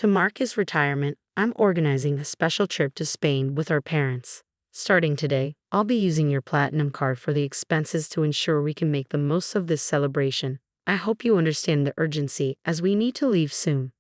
To mark his retirement, I'm organizing a special trip to Spain with our parents. Starting today, I'll be using your platinum card for the expenses to ensure we can make the most of this celebration. I hope you understand the urgency as we need to leave soon.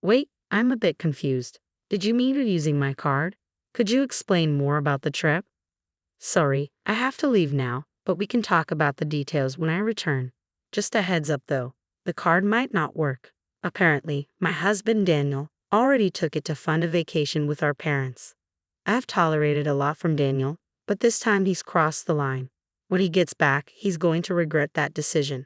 Wait, I'm a bit confused. Did you mean using my card? Could you explain more about the trip? Sorry, I have to leave now, but we can talk about the details when I return. Just a heads up though, the card might not work. Apparently, my husband Daniel already took it to fund a vacation with our parents. I've tolerated a lot from Daniel, but this time he's crossed the line. When he gets back, he's going to regret that decision.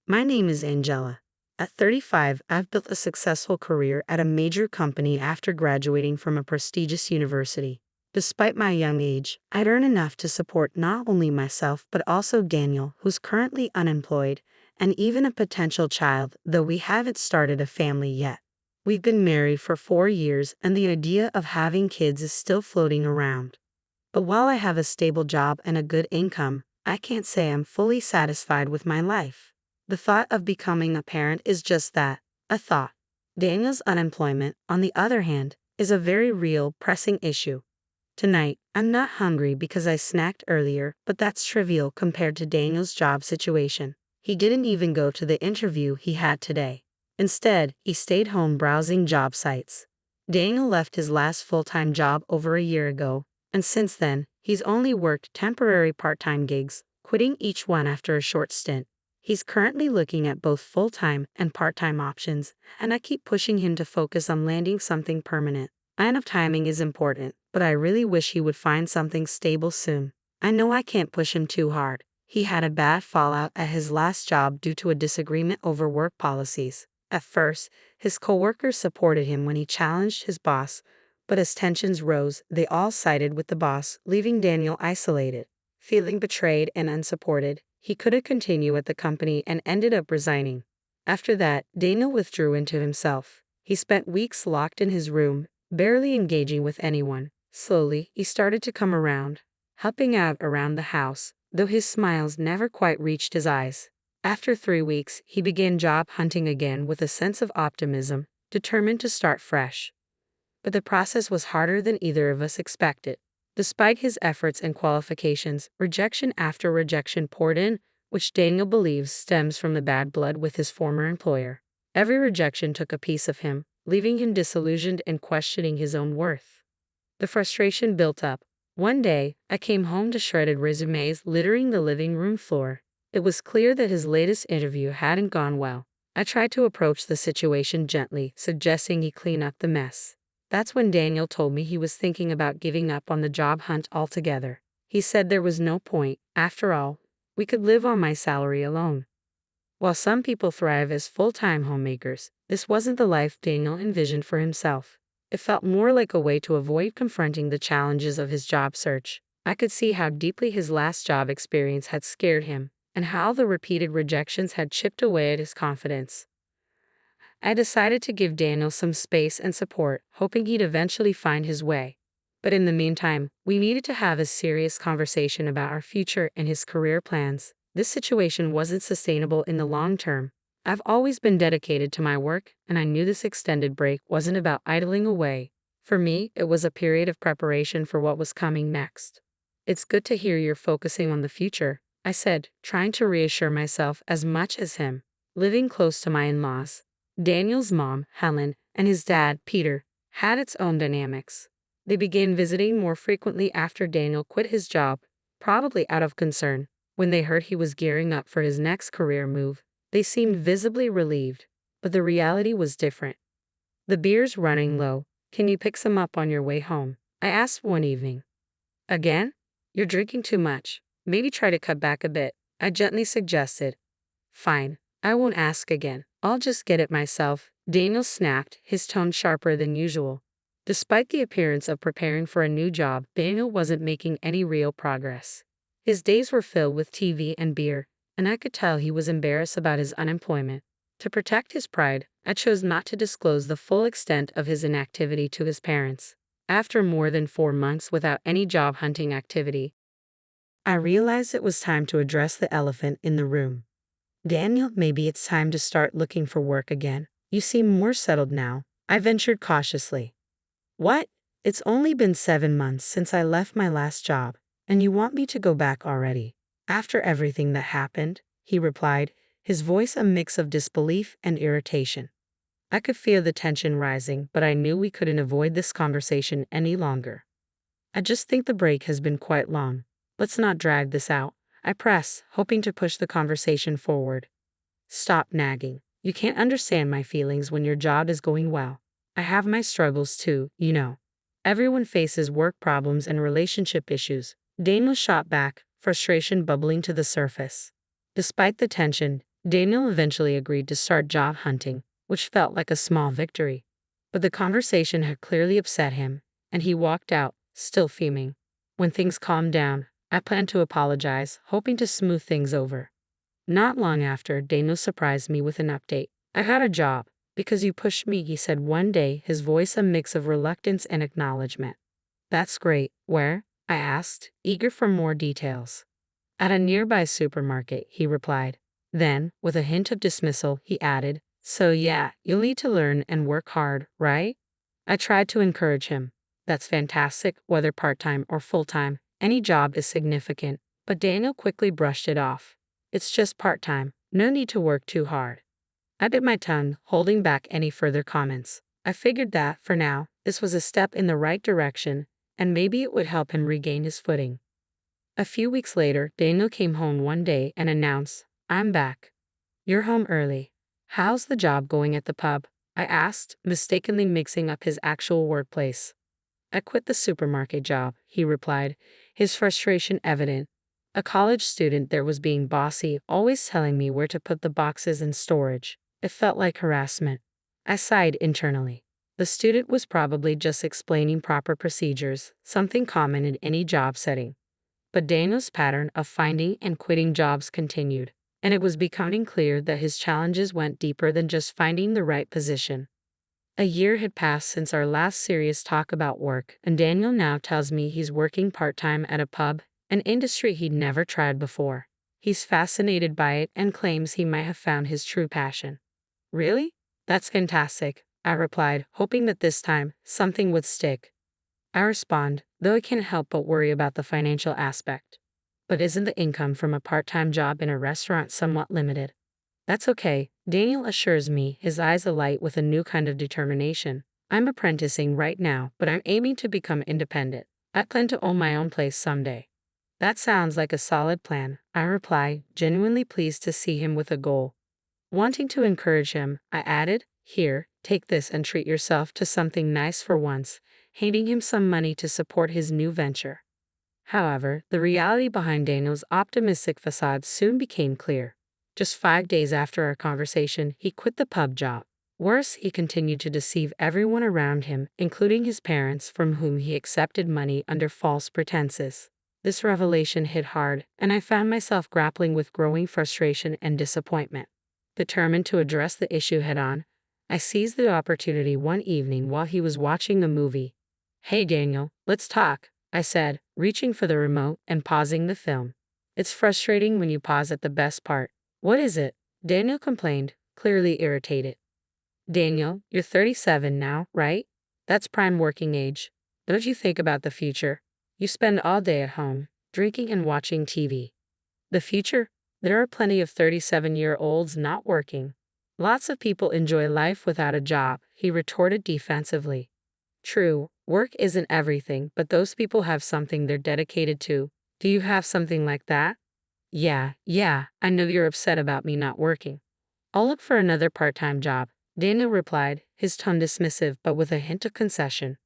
My name is Angela. At 35, I've built a successful career at a major company after graduating from a prestigious university. Despite my young age, I'd earn enough to support not only myself but also Daniel, who's currently unemployed, and even a potential child, though we haven't started a family yet. We've been married for 4 years, and the idea of having kids is still floating around. But while I have a stable job and a good income, I can't say I'm fully satisfied with my life. The thought of becoming a parent is just that, a thought. Daniel's unemployment, on the other hand, is a very real, pressing issue. Tonight, I'm not hungry because I snacked earlier, but that's trivial compared to Daniel's job situation. He didn't even go to the interview he had today. Instead, he stayed home browsing job sites. Daniel left his last full-time job over a year ago, and since then, he's only worked temporary part-time gigs, quitting each one after a short stint. He's currently looking at both full-time and part-time options, and I keep pushing him to focus on landing something permanent. I know timing is important, but I really wish he would find something stable soon. I know I can't push him too hard. He had a bad fallout at his last job due to a disagreement over work policies. At first, his coworkers supported him when he challenged his boss, but as tensions rose, they all sided with the boss, leaving Daniel isolated. Feeling betrayed and unsupported, he couldn't continue at the company and ended up resigning. After that, Daniel withdrew into himself. He spent weeks locked in his room, barely engaging with anyone. Slowly, he started to come around, helping out around the house, though his smiles never quite reached his eyes. After 3 weeks, he began job hunting again with a sense of optimism, determined to start fresh. But the process was harder than either of us expected. Despite his efforts and qualifications, rejection after rejection poured in, which Daniel believes stems from the bad blood with his former employer. Every rejection took a piece of him, leaving him disillusioned and questioning his own worth. The frustration built up. One day, I came home to shredded resumes littering the living room floor. It was clear that his latest interview hadn't gone well. I tried to approach the situation gently, suggesting he clean up the mess. That's when Daniel told me he was thinking about giving up on the job hunt altogether. He said there was no point. After all, we could live on my salary alone. While some people thrive as full-time homemakers, this wasn't the life Daniel envisioned for himself. It felt more like a way to avoid confronting the challenges of his job search. I could see how deeply his last job experience had scared him, and how the repeated rejections had chipped away at his confidence. I decided to give Daniel some space and support, hoping he'd eventually find his way. But in the meantime, we needed to have a serious conversation about our future and his career plans. This situation wasn't sustainable in the long term. I've always been dedicated to my work, and I knew this extended break wasn't about idling away. For me, it was a period of preparation for what was coming next. It's good to hear you're focusing on the future, I said, trying to reassure myself as much as him. Living close to my in-laws, Daniel's mom, Helen, and his dad, Peter, had its own dynamics. They began visiting more frequently after Daniel quit his job, probably out of concern. When they heard he was gearing up for his next career move, they seemed visibly relieved, but the reality was different. "The beer's running low. Can you pick some up on your way home?" I asked one evening. "Again? You're drinking too much. Maybe try to cut back a bit," I gently suggested. "Fine, I won't ask again. I'll just get it myself," Daniel snapped, his tone sharper than usual. Despite the appearance of preparing for a new job, Daniel wasn't making any real progress. His days were filled with TV and beer, and I could tell he was embarrassed about his unemployment. To protect his pride, I chose not to disclose the full extent of his inactivity to his parents. After more than 4 months without any job hunting activity, I realized it was time to address the elephant in the room. "Daniel, maybe it's time to start looking for work again. You seem more settled now, I ventured cautiously. What? It's only been 7 months since I left my last job, and you want me to go back already? After everything that happened, he replied, his voice a mix of disbelief and irritation. I could feel the tension rising, but I knew we couldn't avoid this conversation any longer. I just think the break has been quite long. Let's not drag this out, I press, hoping to push the conversation forward. Stop nagging. You can't understand my feelings when your job is going well. I have my struggles too, you know. Everyone faces work problems and relationship issues. Daniel shot back, frustration bubbling to the surface. Despite the tension, Daniel eventually agreed to start job hunting, which felt like a small victory. But the conversation had clearly upset him, and he walked out, still fuming. When things calmed down, I planned to apologize, hoping to smooth things over. Not long after, Daniel surprised me with an update. I got a job. Because you pushed me, he said one day, his voice a mix of reluctance and acknowledgement. That's great. Where? I asked, eager for more details. At a nearby supermarket, he replied. Then, with a hint of dismissal, he added, so yeah, you'll need to learn and work hard, right? I tried to encourage him. That's fantastic, whether part-time or full-time. Any job is significant. But Daniel quickly brushed it off. It's just part-time. No need to work too hard. I bit my tongue, holding back any further comments. I figured that, for now, this was a step in the right direction, and maybe it would help him regain his footing. A few weeks later, Daniel came home one day and announced, I'm back. You're home early. How's the job going at the pub? I asked, mistakenly mixing up his actual workplace. I quit the supermarket job, he replied, his frustration evident. A college student there was being bossy, always telling me where to put the boxes in storage. It felt like harassment. I sighed internally. The student was probably just explaining proper procedures, something common in any job setting. But Daniel's pattern of finding and quitting jobs continued, and it was becoming clear that his challenges went deeper than just finding the right position. A year had passed since our last serious talk about work, and Daniel now tells me he's working part-time at a pub, an industry he'd never tried before. He's fascinated by it and claims he might have found his true passion. Really? That's fantastic, I replied, hoping that this time, something would stick. I respond, though I can't help but worry about the financial aspect. But isn't the income from a part-time job in a restaurant somewhat limited? That's okay, Daniel assures me, his eyes alight with a new kind of determination. I'm apprenticing right now, but I'm aiming to become independent. I plan to own my own place someday. That sounds like a solid plan, I reply, genuinely pleased to see him with a goal. Wanting to encourage him, I added, here, take this and treat yourself to something nice for once, handing him some money to support his new venture. However, the reality behind Daniel's optimistic facade soon became clear. Just 5 days after our conversation, he quit the pub job. Worse, he continued to deceive everyone around him, including his parents, from whom he accepted money under false pretenses. This revelation hit hard, and I found myself grappling with growing frustration and disappointment. Determined to address the issue head-on, I seized the opportunity one evening while he was watching a movie. Hey Daniel, let's talk, I said, reaching for the remote and pausing the film. It's frustrating when you pause at the best part. What is it? Daniel complained, clearly irritated. Daniel, you're 37 now, right? That's prime working age. Don't you think about the future? You spend all day at home, drinking and watching TV. The future? There are plenty of 37-year-olds not working. Lots of people enjoy life without a job, he retorted defensively. True, work isn't everything, but those people have something they're dedicated to. Do you have something like that? Yeah, I know you're upset about me not working. I'll look for another part-time job, Daniel replied, his tone dismissive but with a hint of concession.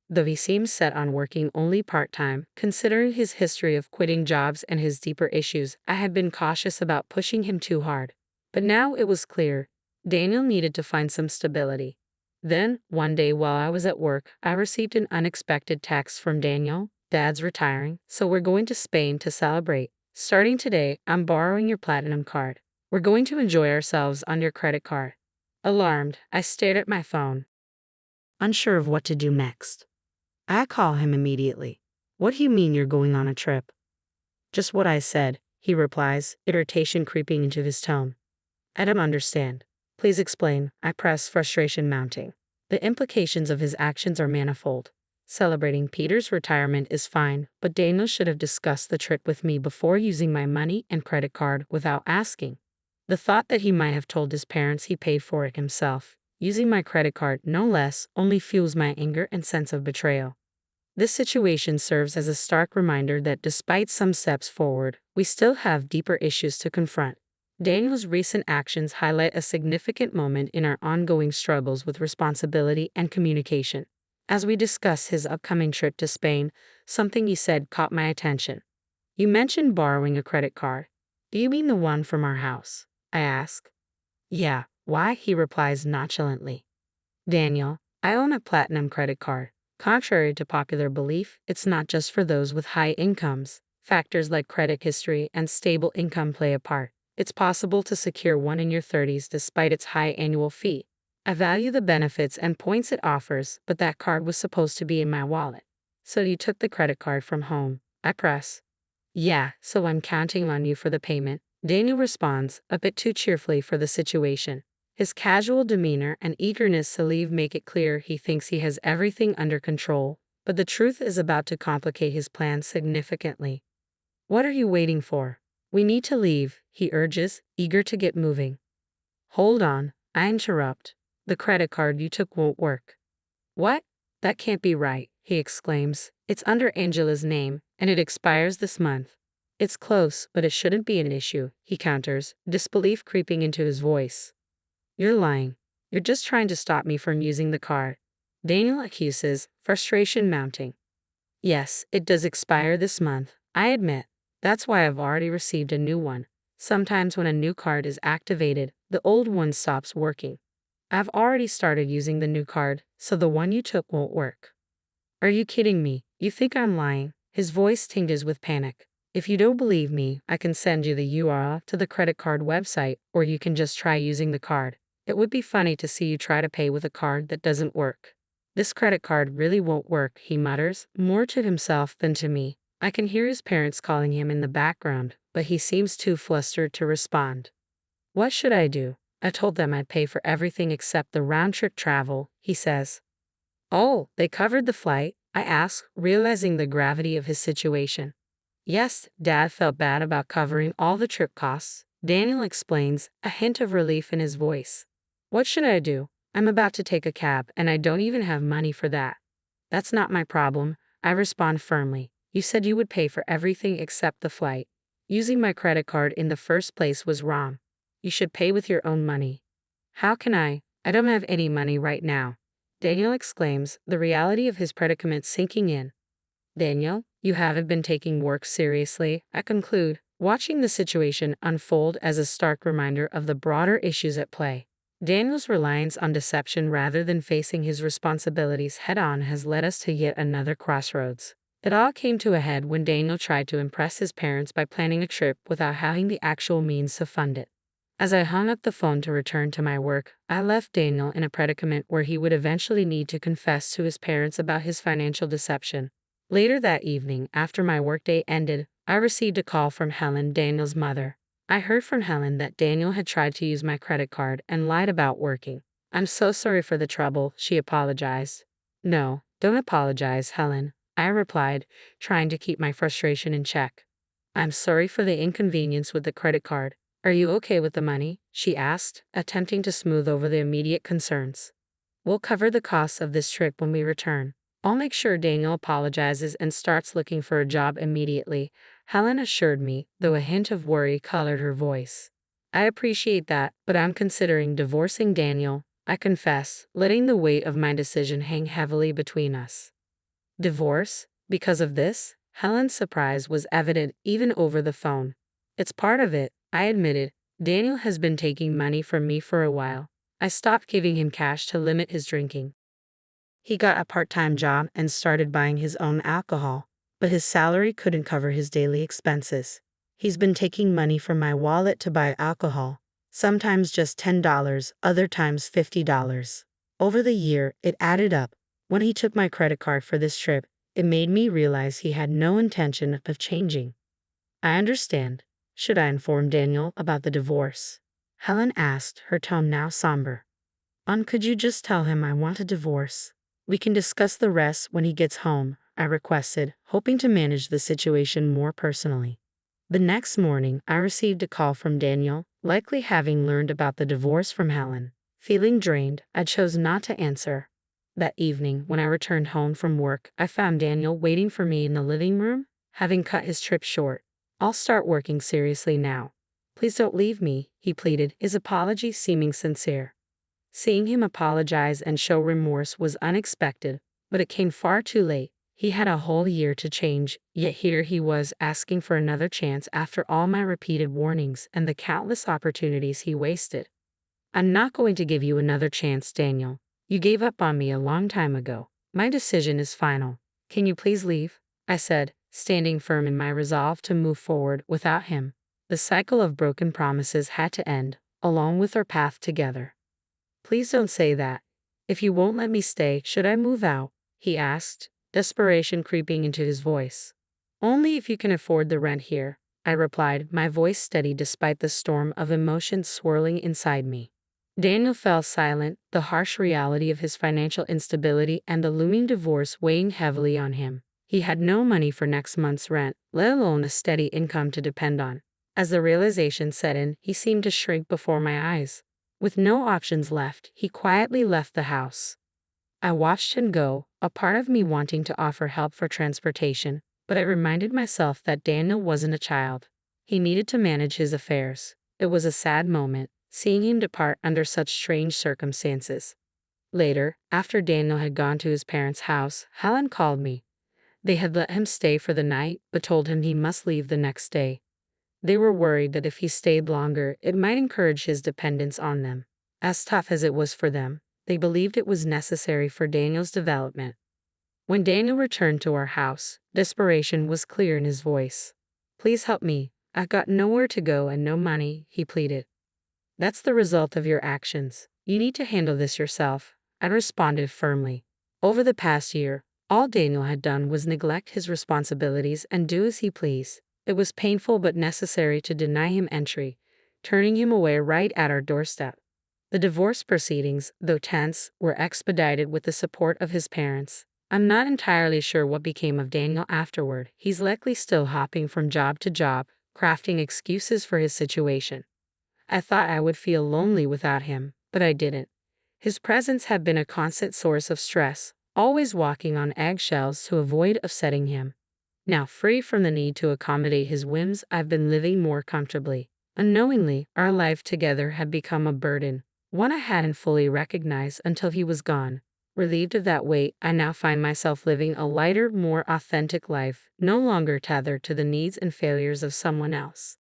Though he seemed set on working only part-time, considering his history of quitting jobs and his deeper issues, I had been cautious about pushing him too hard. But now it was clear, Daniel needed to find some stability. Then, one day while I was at work, I received an unexpected text from Daniel. Dad's retiring, so we're going to Spain to celebrate. Starting today, I'm borrowing your platinum card. We're going to enjoy ourselves on your credit card. Alarmed, I stared at my phone, unsure of what to do next. I call him immediately. What do you mean you're going on a trip? Just what I said, he replies, irritation creeping into his tone. I don't understand. Please explain, I press, frustration mounting. The implications of his actions are manifold. Celebrating Peter's retirement is fine, but Daniel should have discussed the trip with me before using my money and credit card without asking. The thought that he might have told his parents he paid for it himself, using my credit card no less, only fuels my anger and sense of betrayal. This situation serves as a stark reminder that despite some steps forward, we still have deeper issues to confront. Daniel's recent actions highlight a significant moment in our ongoing struggles with responsibility and communication. As we discuss his upcoming trip to Spain, something he said caught my attention. You mentioned borrowing a credit card. Do you mean the one from our house? I ask. Yeah, why? He replies nonchalantly. Daniel, I own a platinum credit card. Contrary to popular belief, it's not just for those with high incomes. Factors like credit history and stable income play a part. It's possible to secure one in your 30s despite its high annual fee. I value the benefits and points it offers, but that card was supposed to be in my wallet. So you took the credit card from home. I press. Yeah, so I'm counting on you for the payment. Daniel responds, a bit too cheerfully for the situation. His casual demeanor and eagerness to leave make it clear he thinks he has everything under control, but the truth is about to complicate his plans significantly. What are you waiting for? We need to leave, he urges, eager to get moving. Hold on, I interrupt. The credit card you took won't work. What? That can't be right, he exclaims. It's under Angela's name, and it expires this month. It's close, but it shouldn't be an issue, he counters, disbelief creeping into his voice. You're lying. You're just trying to stop me from using the card. Daniel accuses, frustration mounting. Yes, it does expire this month, I admit. That's why I've already received a new one. Sometimes when a new card is activated, the old one stops working. I've already started using the new card, so the one you took won't work. Are you kidding me? You think I'm lying? His voice tinges with panic. If you don't believe me, I can send you the URL to the credit card website, or you can just try using the card. It would be funny to see you try to pay with a card that doesn't work. This credit card really won't work, he mutters, more to himself than to me. I can hear his parents calling him in the background, but he seems too flustered to respond. What should I do? I told them I'd pay for everything except the round-trip travel, he says. Oh, they covered the flight? I ask, realizing the gravity of his situation. Yes, Dad felt bad about covering all the trip costs, Daniel explains, a hint of relief in his voice. What should I do? I'm about to take a cab, and I don't even have money for that. That's not my problem, I respond firmly. You said you would pay for everything except the flight. Using my credit card in the first place was wrong. You should pay with your own money. How can I? I don't have any money right now, Daniel exclaims, the reality of his predicament sinking in. Daniel, you haven't been taking work seriously, I conclude, watching the situation unfold as a stark reminder of the broader issues at play. Daniel's reliance on deception rather than facing his responsibilities head-on has led us to yet another crossroads. It all came to a head when Daniel tried to impress his parents by planning a trip without having the actual means to fund it. As I hung up the phone to return to my work, I left Daniel in a predicament where he would eventually need to confess to his parents about his financial deception. Later that evening, after my workday ended, I received a call from Helen, Daniel's mother. I heard from Helen that Daniel had tried to use my credit card and lied about working. I'm so sorry for the trouble, she apologized. No, don't apologize, Helen, I replied, trying to keep my frustration in check. I'm sorry for the inconvenience with the credit card. Are you okay with the money? She asked, attempting to smooth over the immediate concerns. We'll cover the costs of this trip when we return. I'll make sure Daniel apologizes and starts looking for a job immediately, Helen assured me, though a hint of worry colored her voice. I appreciate that, but I'm considering divorcing Daniel, I confess, letting the weight of my decision hang heavily between us. Divorce? Because of this? Helen's surprise was evident even over the phone. It's part of it, I admitted. Daniel has been taking money from me for a while. I stopped giving him cash to limit his drinking. He got a part-time job and started buying his own alcohol, but his salary couldn't cover his daily expenses. He's been taking money from my wallet to buy alcohol, sometimes just $10, other times $50. Over the year, it added up. When he took my credit card for this trip, it made me realize he had no intention of changing. I understand. Should I inform Daniel about the divorce? Helen asked, her tone now somber. Could you just tell him I want a divorce? We can discuss the rest when he gets home, I requested, hoping to manage the situation more personally. The next morning, I received a call from Daniel, likely having learned about the divorce from Helen. Feeling drained, I chose not to answer. That evening, when I returned home from work, I found Daniel waiting for me in the living room, having cut his trip short. I'll start working seriously now. Please don't leave me, he pleaded, his apology seeming sincere. Seeing him apologize and show remorse was unexpected, but it came far too late. He had a whole year to change, yet here he was asking for another chance after all my repeated warnings and the countless opportunities he wasted. I'm not going to give you another chance, Daniel. You gave up on me a long time ago. My decision is final. Can you please leave? I said, standing firm in my resolve to move forward without him. The cycle of broken promises had to end, along with our path together. Please don't say that. If you won't let me stay, should I move out? He asked, desperation creeping into his voice. Only if you can afford the rent here, I replied, my voice steady despite the storm of emotions swirling inside me. Daniel fell silent, the harsh reality of his financial instability and the looming divorce weighing heavily on him. He had no money for next month's rent, let alone a steady income to depend on. As the realization set in, he seemed to shrink before my eyes. With no options left, he quietly left the house. I watched him go, a part of me wanting to offer help for transportation, but I reminded myself that Daniel wasn't a child. He needed to manage his affairs. It was a sad moment, seeing him depart under such strange circumstances. Later, after Daniel had gone to his parents' house, Helen called me. They had let him stay for the night, but told him he must leave the next day. They were worried that if he stayed longer, it might encourage his dependence on them. As tough as it was for them, they believed it was necessary for Daniel's development. When Daniel returned to our house, desperation was clear in his voice. Please help me. I've got nowhere to go and no money, he pleaded. That's the result of your actions. You need to handle this yourself, I responded firmly. Over the past year, all Daniel had done was neglect his responsibilities and do as he pleased. It was painful but necessary to deny him entry, turning him away right at our doorstep. The divorce proceedings, though tense, were expedited with the support of his parents. I'm not entirely sure what became of Daniel afterward. He's likely still hopping from job to job, crafting excuses for his situation. I thought I would feel lonely without him, but I didn't. His presence had been a constant source of stress, always walking on eggshells to avoid upsetting him. Now free from the need to accommodate his whims, I've been living more comfortably. Unknowingly, our life together had become a burden, one I hadn't fully recognized until he was gone. Relieved of that weight, I now find myself living a lighter, more authentic life, no longer tethered to the needs and failures of someone else.